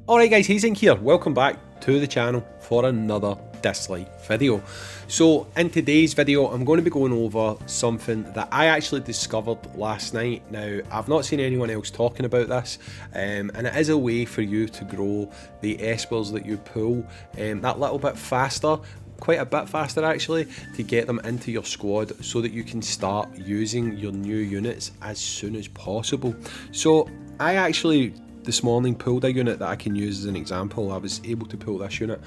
Alright guys, Hazing here, welcome back to the channel for another Dislyte video. So in today's video I'm going to be going over something that I actually discovered last night. Now I've not seen anyone else talking about this and it is a way for you to grow the espers that you pull that little bit faster, quite a bit faster actually, to get them into your squad so that you can start using your new units as soon as possible. So I actually this morning pulled a unit that I can use as an example. I was able to pull this unit,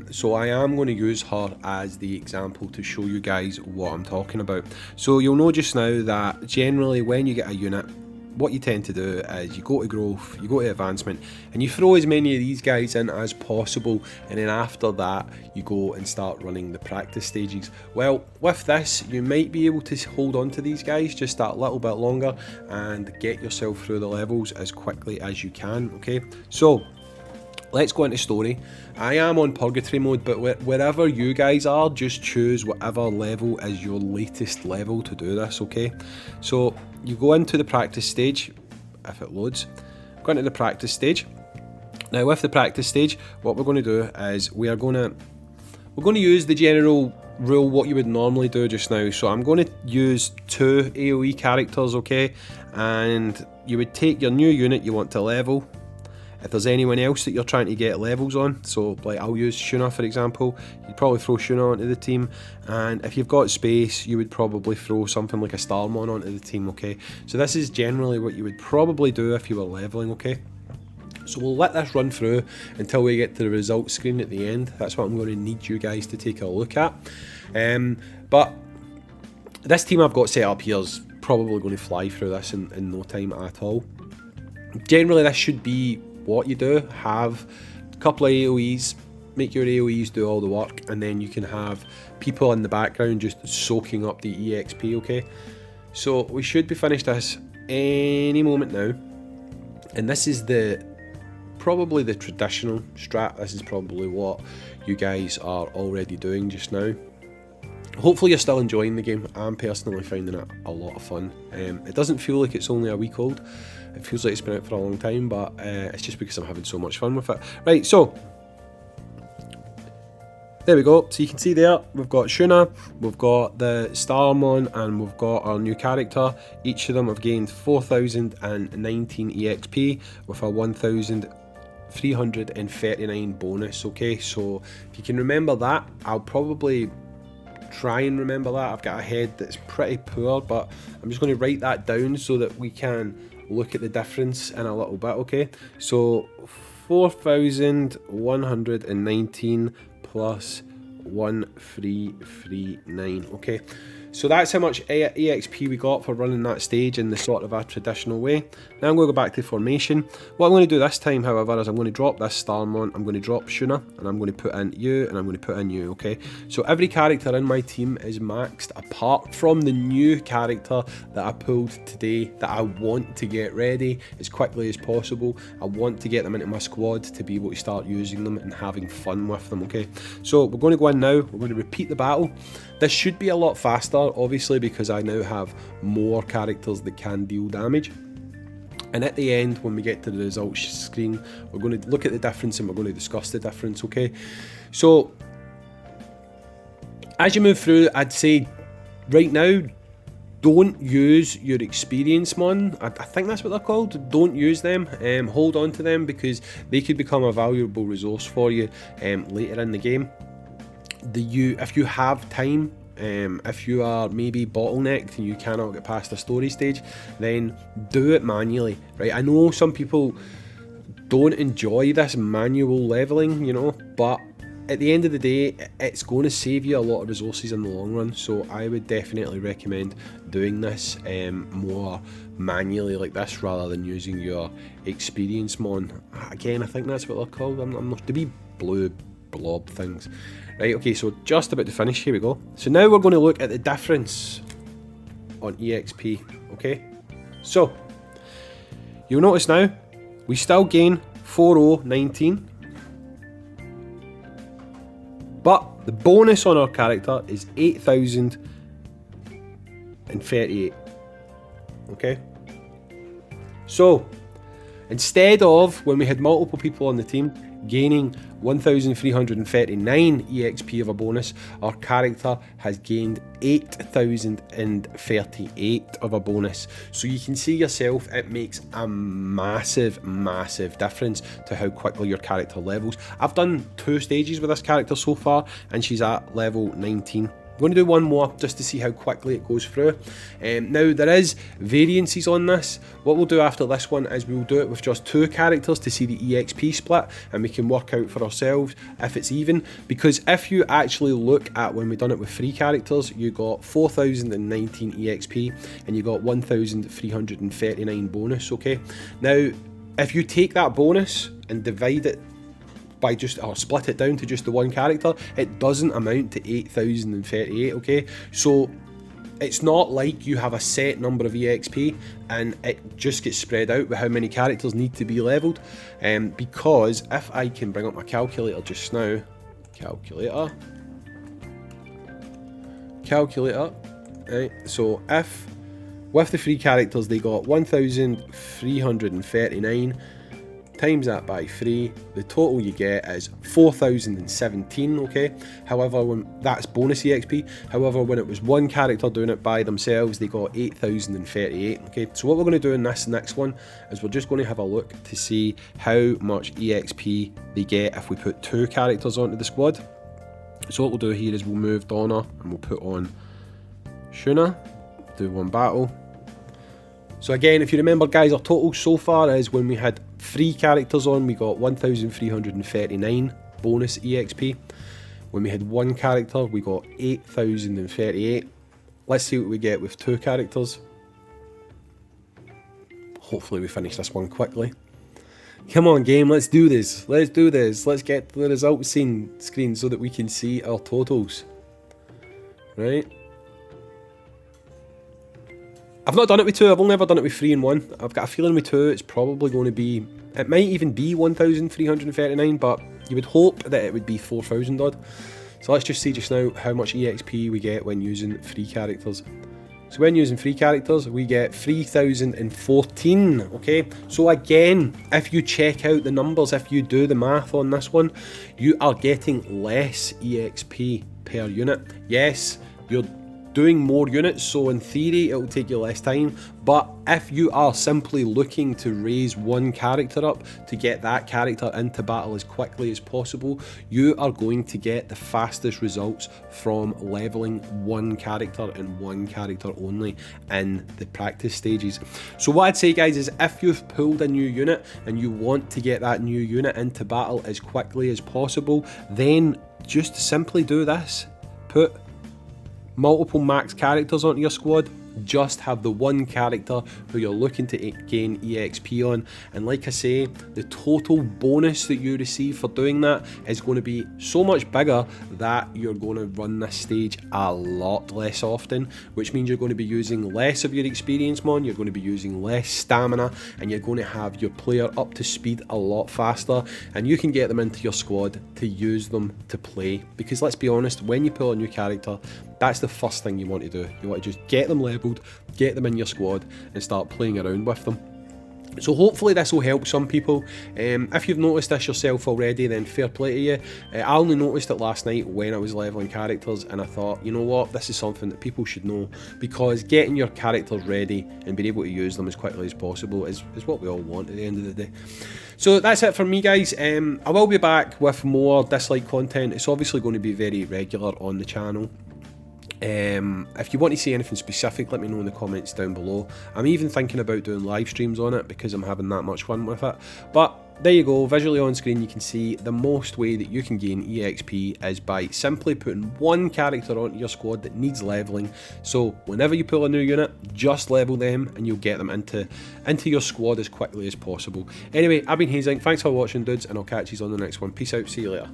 so I am going to use her as the example to show you guys what I'm talking about. So you'll know just now that generally when you get a unit, what you tend to do is you go to growth, you go to advancement, and you throw as many of these guys in as possible, and then after that you go and start running the practice stages. Well, with this you might be able to hold on to these guys just that little bit longer and get yourself through the levels as quickly as you can. Okay, so let's go into story. I am on purgatory mode, but wherever you guys are, just choose whatever level is your latest level to do this. Okay, so you go into the practice stage if it loads. Go into the practice stage. Now with the practice stage, what we're going to do is we're going to use the general rule what you would normally do just now. So I'm going to use 2 AoE characters, okay, and you would take your new unit you want to level. If there's anyone else that you're trying to get levels on, so like I'll use Shuna for example, you'd probably throw Shuna onto the team, and if you've got space you would probably throw something like a Starmon onto the team. Okay, so this is generally what you would probably do if you were leveling. Okay, so we'll let this run through until we get to the results screen at the end. That's what I'm going to need you guys to take a look at. But this team I've got set up here is probably going to fly through this in no time at all. Generally this should be what you do. Have a couple of AoEs, make your AoEs do all the work, and then you can have people in the background just soaking up the EXP. Okay, so we should be finished this any moment now, and this is probably the traditional strat. This is probably what you guys are already doing just now. Hopefully you're still enjoying the game. I'm personally finding it a lot of fun. It doesn't feel like it's only a week old. It feels like it's been out for a long time, but it's just because I'm having so much fun with it. Right, so there we go. So you can see there, we've got Shuna, we've got the Starmon, and we've got our new character. Each of them have gained 4,019 EXP with a 1,339 bonus. Okay, so if you can remember that, I'll probably try and remember that. I've got a head that's pretty poor, but I'm just going to write that down so that we can look at the difference in a little bit. Okay, so 4,119 plus 1,339. Okay, so that's how much EXP we got for running that stage in the sort of a traditional way. Now I'm going to go back to formation. What I'm going to do this time, however, is I'm going to drop this Starmon, I'm going to drop Shuna, and I'm going to put in you, and I'm going to put in you. Okay, so every character in my team is maxed apart from the new character that I pulled today that I want to get ready as quickly as possible. I want to get them into my squad to be able to start using them and having fun with them. Okay, so we're going to go in now, we're going to repeat the battle. This should be a lot faster, obviously, because I now have more characters that can deal damage. And at the end, when we get to the results screen, we're going to look at the difference and we're going to discuss the difference. Okay, so as you move through, I'd say right now, don't use your experience mon. I think that's what they're called. Don't use them. Hold on to them because they could become a valuable resource for you later in the game. If you have time, if you are maybe bottlenecked and you cannot get past a story stage, then do it manually, right? I know some people don't enjoy this manual leveling, you know, but at the end of the day, it's going to save you a lot of resources in the long run. So I would definitely recommend doing this more manually like this rather than using your experience mon. Again, I think that's what they're called. I'm not to be blue blob things. Right, okay, so just about to finish, here we go. So now we're going to look at the difference on EXP, okay? So, you'll notice now, we still gain 4,019, but the bonus on our character is 8,038, okay? So, Instead of, when we had multiple people on the team, gaining 1,339 EXP of a bonus, our character has gained 8,038 of a bonus. So you can see yourself, it makes a massive, massive difference to how quickly your character levels. I've done 2 stages with this character so far, and she's at level 19. I'm going to do one more just to see how quickly it goes through. Now, there is variances on this. What we'll do after this one is we'll do it with just 2 characters to see the EXP split, and we can work out for ourselves if it's even. Because if you actually look at when we've done it with 3 characters, you got 4,019 EXP and you got 1,339 bonus, okay? Now, if you take that bonus and divide it by or split it down to just the one character, it doesn't amount to 8,038, okay? So it's not like you have a set number of EXP and it just gets spread out with how many characters need to be leveled. Because if I can bring up my calculator just now, calculator, right? So if with the 3 characters they got 1,339, times that by 3, the total you get is 4,017, okay? However, when that's bonus EXP, however, when it was one character doing it by themselves, they got 8,038, okay? So what we're going to do in this next one is we're just going to have a look to see how much EXP they get if we put 2 characters onto the squad. So what we'll do here is we'll move Donna and we'll put on Shuna, do 1 battle. So again, if you remember guys, our total so far is when we had 3 characters on, we got 1,339 bonus EXP. When we had 1 character, we got 8,038. Let's see what we get with 2 characters. Hopefully we finish this one quickly. Come on game, let's do this. Let's do this. Let's get to the results screen so that we can see our totals. Right? I've not done it with 2, I've only ever done it with 3 and 1. I've got a feeling with 2 it's probably going to be, it might even be 1,339, but you would hope that it would be 4,000 odd. So let's just see just now how much EXP we get when using 3 characters. So when using 3 characters, we get 3,014, okay? So again, if you check out the numbers, if you do the math on this one, you are getting less EXP per unit. Yes, you're doing more units, so in theory it will take you less time, but if you are simply looking to raise one character up to get that character into battle as quickly as possible, you are going to get the fastest results from leveling one character and one character only in the practice stages. So what I'd say guys is if you've pulled a new unit and you want to get that new unit into battle as quickly as possible, then just simply do this. Put multiple max characters onto your squad, just have the one character who you're looking to gain EXP on, and like I say, the total bonus that you receive for doing that is going to be so much bigger that you're going to run this stage a lot less often, which means you're going to be using less of your experience mon, you're going to be using less stamina, and you're going to have your player up to speed a lot faster, and you can get them into your squad to use them to play. Because let's be honest, when you pull a new character, that's the first thing you want to do. You want to just get them leveled, get them in your squad, and start playing around with them. So hopefully this will help some people. If you've noticed this yourself already, then fair play to you. I only noticed it last night when I was leveling characters, and I thought, you know what, this is something that people should know, because getting your characters ready and being able to use them as quickly as possible is what we all want at the end of the day. So that's it for me guys. I will be back with more Dislyte content. It's obviously going to be very regular on the channel. If you want to see anything specific, let me know in the comments down below. I'm even thinking about doing live streams on it because I'm having that much fun with it. But there you go, visually on screen you can see the most way that you can gain EXP is by simply putting one character onto your squad that needs leveling. So whenever you pull a new unit, just level them and you'll get them into your squad as quickly as possible. Anyway, I've been Hazing, thanks for watching dudes, and I'll catch you on the next one. Peace out, see you later.